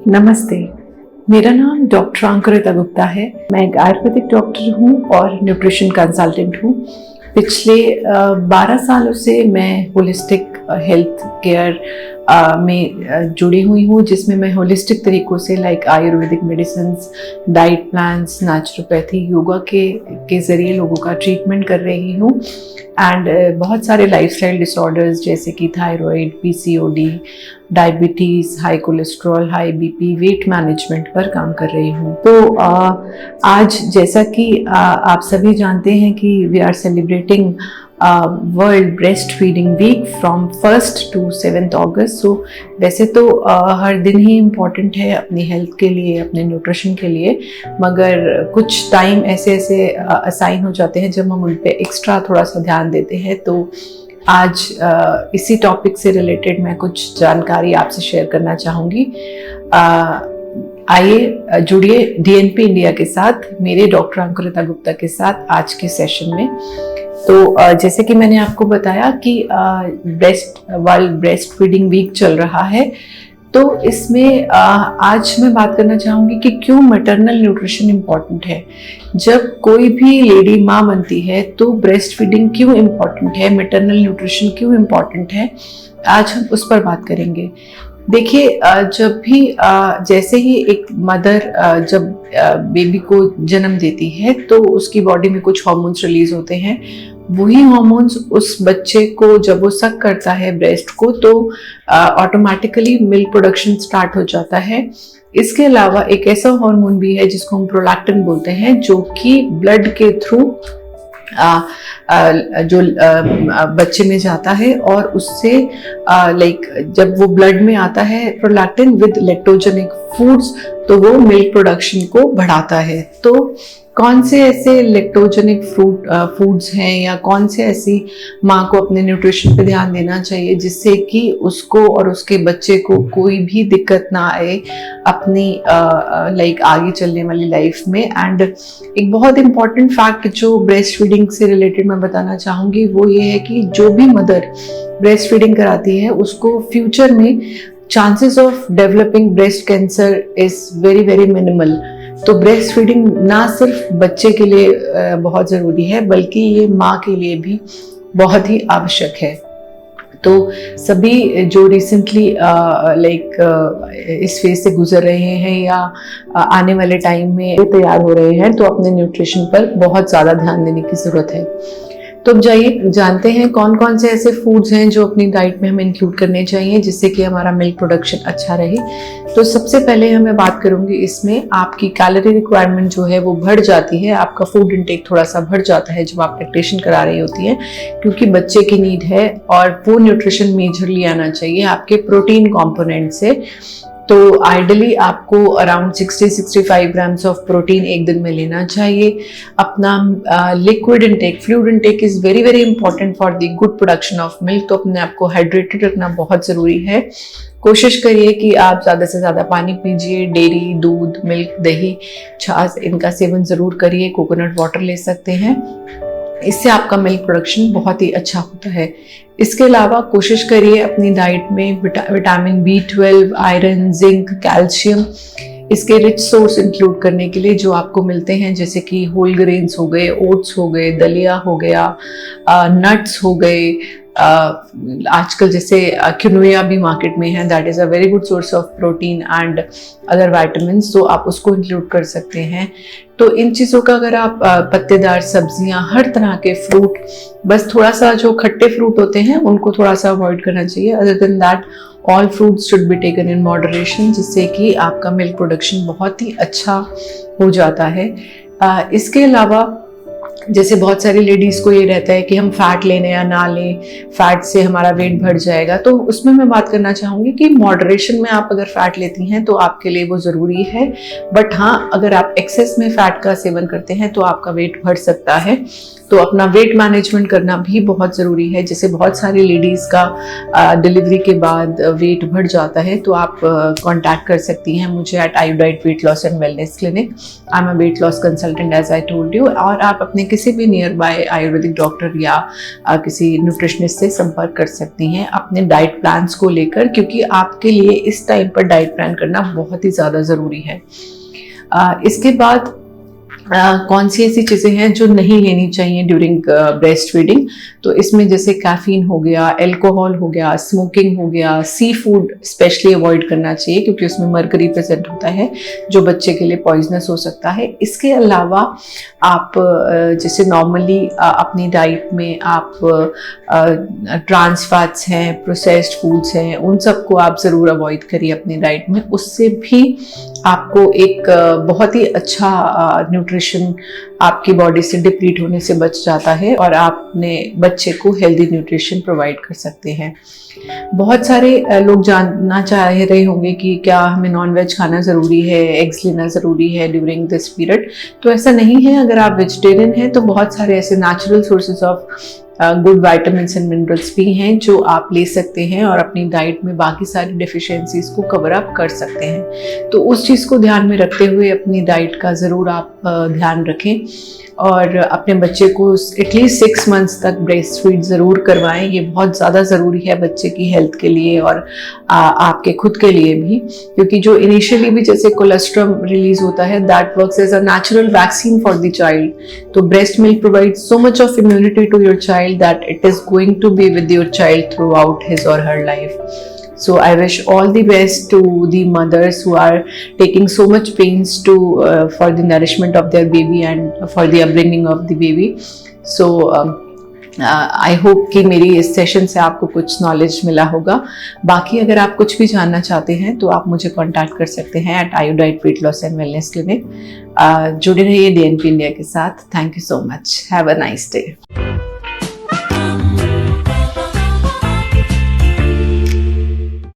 नमस्ते, मेरा नाम डॉक्टर अंकुरिता गुप्ता है। मैं एक आयुर्वेदिक डॉक्टर हूँ और न्यूट्रिशन कंसल्टेंट हूँ। पिछले 12 सालों से मैं होलिस्टिक हेल्थ केयर में जुड़ी हुई हूँ, जिसमें मैं होलिस्टिक तरीक़ों से like Ayurvedic medicines, diet plans, naturopathy, yoga के ज़रिए लोगों का ट्रीटमेंट कर रही हूँ। एंड बहुत सारे लाइफस्टाइल डिसऑर्डर्स जैसे कि thyroid, PCOD, diabetes, high cholesterol, high BP, weight management पर काम कर रही हूँ। तो आज जैसा कि आप सभी जानते हैं कि we are celebrating world breast feeding week from 1st to 7th August. So वैसे तो हर दिन ही इम्पॉर्टेंट है अपनी हेल्थ के लिए, अपने न्यूट्रिशन के लिए, मगर कुछ टाइम ऐसे असाइन हो जाते हैं जब हम उन पे एक्स्ट्रा थोड़ा सा ध्यान देते हैं। तो आज इसी टॉपिक से रिलेटेड मैं कुछ जानकारी आपसे शेयर करना चाहूँगी। आइए जुड़िए डीएनपी इंडिया के साथ, मेरे डॉक्टर अंकुरिता गुप्ता के साथ आज के सेशन में। तो जैसे कि मैंने आपको बताया कि वर्ल्ड ब्रेस्ट फीडिंग वीक चल रहा है, तो इसमें आज मैं बात करना चाहूँगी कि क्यों मैटरनल न्यूट्रिशन इम्पॉर्टेंट है। जब कोई भी लेडी माँ बनती है तो ब्रेस्ट फीडिंग क्यों इम्पॉर्टेंट है, मैटरनल न्यूट्रिशन क्यों इम्पॉर्टेंट है, आज हम उस पर बात करेंगे। देखिए, जब भी जैसे ही एक मदर जब बेबी को जन्म देती है तो उसकी बॉडी में कुछ हार्मोन्स रिलीज होते हैं। वही हार्मोन्स उस बच्चे को जब वो सक करता है ब्रेस्ट को, तो ऑटोमेटिकली मिल्क प्रोडक्शन स्टार्ट हो जाता है। इसके अलावा एक ऐसा हार्मोन भी है जिसको हम प्रोलैक्टिन बोलते हैं, जो कि ब्लड के थ्रू जो बच्चे में जाता है और उससे लाइक जब वो ब्लड में आता है प्रोलैक्टिन विद लेक्टोजेनिक फूड्स, तो वो मिल्क प्रोडक्शन को बढ़ाता है। तो कौन से ऐसे लेक्टोजेनिक फूड्स हैं या कौन से ऐसी माँ को अपने न्यूट्रिशन पे ध्यान देना चाहिए जिससे कि उसको और उसके बच्चे को कोई भी दिक्कत ना आए अपनी लाइक आगे चलने वाली लाइफ में। एंड एक बहुत इंपॉर्टेंट फैक्ट जो ब्रेस्ट फीडिंग से रिलेटेड मैं बताना चाहूँगी वो ये है कि जो भी मदर ब्रेस्ट फीडिंग कराती है उसको फ्यूचर में chances of developing breast cancer is very very minimal. तो ब्रेस्ट फीडिंग ना सिर्फ बच्चे के लिए बहुत ज़रूरी है, बल्कि ये माँ के लिए भी बहुत ही आवश्यक है। तो सभी जो रिसेंटली इस फेज से गुजर रहे हैं या आने वाले टाइम में तैयार हो रहे हैं, तो अपने न्यूट्रिशन पर बहुत ज़्यादा ध्यान देने की ज़रूरत है। तो अब जाइए जानते हैं कौन कौन से ऐसे फूड्स हैं जो अपनी डाइट में हमें इंक्लूड करने चाहिए जिससे कि हमारा मिल्क प्रोडक्शन अच्छा रहे। तो सबसे पहले हमें बात करूंगी, इसमें आपकी कैलोरी रिक्वायरमेंट जो है वो बढ़ जाती है, आपका फूड इंटेक थोड़ा सा बढ़ जाता है जब आप लैक्टेशन करा रही होती है, क्योंकि बच्चे की नीड है और वो न्यूट्रिशन मेजरली आना चाहिए आपके प्रोटीन कॉम्पोनेंट से। तो आइडियली आपको अराउंड 60-65 ग्राम्स ऑफ प्रोटीन एक दिन में लेना चाहिए। अपना liquid intake, fluid intake is very very important for the good production of milk. तो अपने आप को हाइड्रेटेड रखना बहुत ज़रूरी है। कोशिश करिए कि आप ज़्यादा से ज़्यादा पानी पीजिए। डेयरी, दूध, मिल्क, दही, छाछ, इनका सेवन ज़रूर करिए। कोकोनट वाटर ले सकते हैं, इससे आपका मिल्क प्रोडक्शन बहुत ही अच्छा होता है। इसके अलावा कोशिश करिए अपनी डाइट में vitamin B12, iron, zinc, calcium, इसके रिच सोर्स इंक्लूड करने के लिए जो आपको मिलते हैं, जैसे कि होल ग्रेन्स हो गए, ओट्स हो गए, दलिया हो गया, नट्स हो गए। आजकल जैसे क्विनोआ भी मार्केट में है, that is a very good source of protein and other vitamins, तो आप उसको इंक्लूड कर सकते हैं। तो इन चीज़ों का अगर आप पत्तेदार सब्जियां, हर तरह के फ्रूट, बस थोड़ा सा जो खट्टे फ्रूट होते हैं उनको थोड़ा सा अवॉइड करना चाहिए। Other than that all fruits should be taken in moderation, जिससे कि आपका मिल्क प्रोडक्शन बहुत ही अच्छा हो जाता है। इसके अलावा जैसे बहुत सारी लेडीज़ को ये रहता है कि हम फैट लें या ना लें, फैट से हमारा वेट बढ़ जाएगा, तो उसमें मैं बात करना चाहूँगी कि मॉडरेशन में आप अगर फैट लेती हैं तो आपके लिए वो ज़रूरी है। बट हाँ, अगर आप एक्सेस में फैट का सेवन करते हैं तो आपका वेट बढ़ सकता है। तो अपना वेट मैनेजमेंट करना भी बहुत ज़रूरी है। जैसे बहुत सारी लेडीज़ का डिलीवरी के बाद वेट बढ़ जाता है, तो आप कांटेक्ट कर सकती हैं मुझे at Ayudiet weight loss and wellness clinic. I am a weight loss consultant as I told you. और आप अपने किसी भी नियर बाय आयुर्वेदिक डॉक्टर या किसी न्यूट्रिशनिस्ट से संपर्क कर सकती हैं अपने डाइट प्लान्स को लेकर, क्योंकि आपके लिए इस टाइम पर डाइट प्लान करना बहुत ही ज़्यादा ज़रूरी है। इसके बाद कौन सी ऐसी चीज़ें हैं जो नहीं लेनी चाहिए ड्यूरिंग ब्रेस्ट फीडिंग, तो इसमें जैसे कैफीन हो गया, अल्कोहल हो गया, स्मोकिंग हो गया, सी फूड स्पेशली अवॉइड करना चाहिए क्योंकि उसमें मर्करी प्रेजेंट होता है जो बच्चे के लिए पॉइजनस हो सकता है। इसके अलावा आप जैसे नॉर्मली अपनी डाइट में आप ट्रांस फैट्स हैं, प्रोसेस्ड फूड्स हैं, उन सबको आप ज़रूर अवॉइड करिए अपनी डाइट में। उससे भी आपको एक बहुत ही अच्छा न्यूट्रिशन आपकी बॉडी से डिप्लीट होने से बच जाता है और आप अपने बच्चे को हेल्दी न्यूट्रिशन प्रोवाइड कर सकते हैं। बहुत सारे लोग जानना चाह रहे होंगे कि क्या हमें नॉनवेज खाना ज़रूरी है, एग्स लेना ज़रूरी है ड्यूरिंग दिस पीरियड। तो ऐसा नहीं है। अगर आप वेजिटेरियन हैं तो बहुत सारे ऐसे natural sources of good vitamins and minerals भी हैं जो आप ले सकते हैं और अपनी डाइट में बाकी सारी डेफिशिएंसीज को कवर अप कर सकते हैं। तो उस चीज़ को ध्यान में रखते हुए अपनी डाइट का ज़रूर आप ध्यान रखें और अपने बच्चे को एटलीस्ट 6 मंथ्स तक ब्रेस्ट फीड ज़रूर करवाएं। ये बहुत ज़्यादा ज़रूरी है बच्चे की हेल्थ के लिए और आपके खुद के लिए भी, क्योंकि जो इनिशियली भी जैसे कोलेस्ट्रॉल रिलीज होता है that works as a natural vaccine for the child. तो breast milk provides so much of immunity to your child that it is going to be with your child throughout his or her life. So I wish all the best to the mothers who are taking so much pains to for the nourishment of their baby and for the upbringing of the baby. So I hope कि मेरी इस session से आपको कुछ knowledge मिला होगा. बाकी अगर आप कुछ भी जानना चाहते हैं तो आप मुझे कांटेक्ट कर सकते हैं at Ayudiet weight loss and wellness clinic. जुड़े रहिए DNP इंडिया के साथ. Thank you so much. Have a nice day.